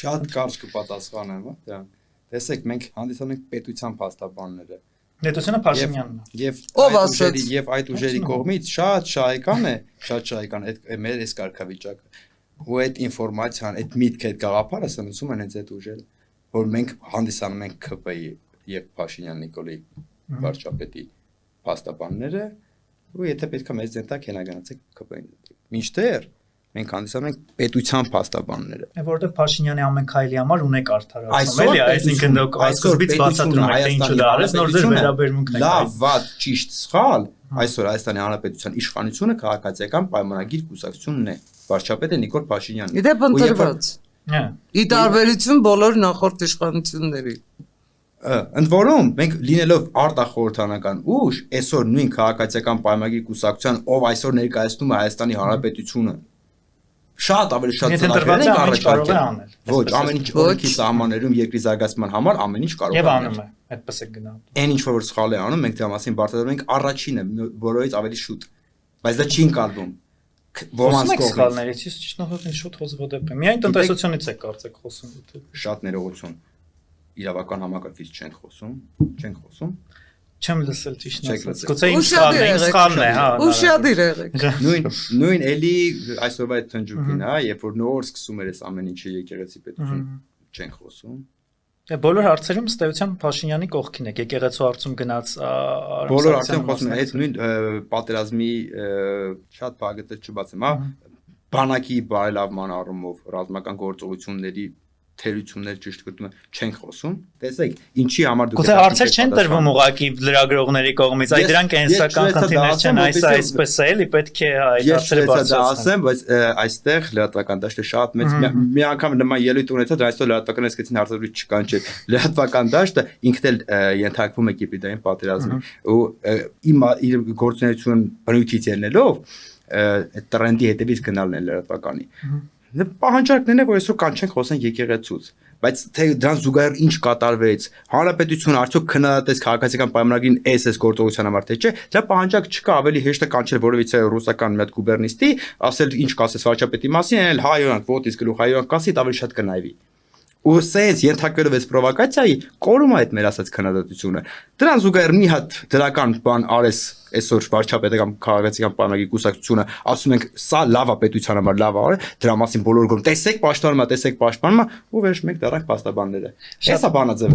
Շատ կարճ կպատասխանեմ, հա։ Տեսեք, մենք հանդիսանում ենք պետության փաստաբանները։ Պետությունը Փաշինյանն է։ Եվ այդ ուժերի կողմից շատ շահեկան է այդ մեր այս կարգավիճակը։ Ու այդ ինֆորմացիան, այդ միտքը, այդ գաղափարը սնուցում են հենց այդ ուժերը, որ մենք հանդիսանում ենք ՔՊ-ի եւ Փաշինյան Նիկոլի վարչապետի փաստաբանները, ու եթե պետք է մեզ դենտակ հենագնացեք ՔՊ-ին։ Մինչդեռ մենք հանդիսանում ենք պետության փաստաբանները։ Որովհետև Փաշինյանի ամեն քայլի համար ունեք արդարացում, էլի, այսինքն դուք այսօրից բացատրում եք, թե ինչու դա արեց, նոր ձեր վերաբերմունքն է։ Լավ, վատ, ճիշտ, սխալ, այսօր Հայաստանի Հանրապետության իշխանությունը քաղաքացիական պայմանագիր կուսակցությունն է։ Վարչապետը Նիկոլ Փաշինյանն է։ Իդեպ ընտրված։ Ի տարբերություն բոլոր նախորդ իշխանությունների։ Ընդ որում, մենք լինելով արտախորհրդանական ուժ, այսօր նույն քաղաքացիական պայմանագիր կուսակցության, ով այսօր ներկայացնում է Հայաստանի Հանրապետությունը, շատ ավելի շատ ծրագրեր են առաջարկել։ Ոչ, ամեն ինչ օրենքի սահմաններում երկրի զարգացման համար ամեն ինչ կարող է եւ անում է, այդպես է գնահատում։ Այն ինչ որ սխալ է անում, մենք դրա մասին բարձրացնում ենք առաջինը, բոլորից ավելի շուտ։ Բայց դա չի ընկալվում։ Ոմանց կողմից սխալներից ես ճիշտ նահատին շուտ հոզվոդեպ եմ։ Միայն տնտեսությունից է կարծեք խոսում։ Շատ ներողություն։ Իրավական համակարգից չենք խոսում։ Չեմ լսել ճիշտ ասած։ Գուցե իմ սխալն է, հա։ Ուշադիր եղեք։ Նույն էլի այսօրվա այդ թնջուկին, հա, երբ որ նոր սկսում էր այս ամեն ինչը եկեղեցի պետություն չենք խոսում։ Բոլոր հարցերում ըստ էության Փաշինյանի կողքին եք, եկեղեցու հարցում գնաց բոլոր հարցերում խոսում են, այդ նույն պատերազմի շատ բաղը չբացեմ, հա, բանակի բարելավման առումով ռազմական գործողությունների թերություններ ճիշտ գտնում չենք խոսում։ Տեսեք, ինչի համար դուք Գուցե հարցեր չեն տրվում ուղղակի լրագրողների կողմից, այ դրանք կենսական խնդիրներ չեն, այսպես է, էլի պետք է այդ հարցերը բարձրացնել։ Ասեմ, բայց այստեղ լրատվական դաշտը շատ մեծ մի անգամ նման ելույթ ունեցա, դա այսօր լրատվական ասկեցին հարցերից չկան չէ։ Լրատվական դաշտը ինքն էլ ենթարկվում է գիբրիդային պատերազմի ու իր գործունեություն բնույթից ելնելով այդ տրենդի հետևից գնալն է լրատվականի։ Պահանջարկներն է, որ այսօր կանչենք խոսենք եկեղեցուց, բայց թե դրան զուգահեռ ինչ կատարվեց, հանրապետությունը արդյոք քննադատեց քաղաքացիական պայմանագրին այս գործողության համար թե չէ, դրա պահանջակ չկա, ավելի հեշտ է կանչել որևիցե ռուսական մի հատ գուբերնիստի, ասել ինչ կասես վարչապետի մասին, այլ հայոյանք, ոտից գլուխ հայոյանք կասի, ավելի շատ կնայվի։ Ու սենց ենթարկվելով այս պրովոկացիայի կորում է այդ մեր ասած քննադատությունը։ Դրան զուգահեռ մի հատ դրական բան արես այսօր վարչապետը կամ քաղաքացիական պայմանագրի կուսակցությունը, ասում ենք սա լավ է պետության համար, լավ է, դրա մասին բոլորը գոռում, տեսեք պաշտպանում է, ու վերջ մեկ դառնանք փաստաբանները։ Էսա բանաձևը։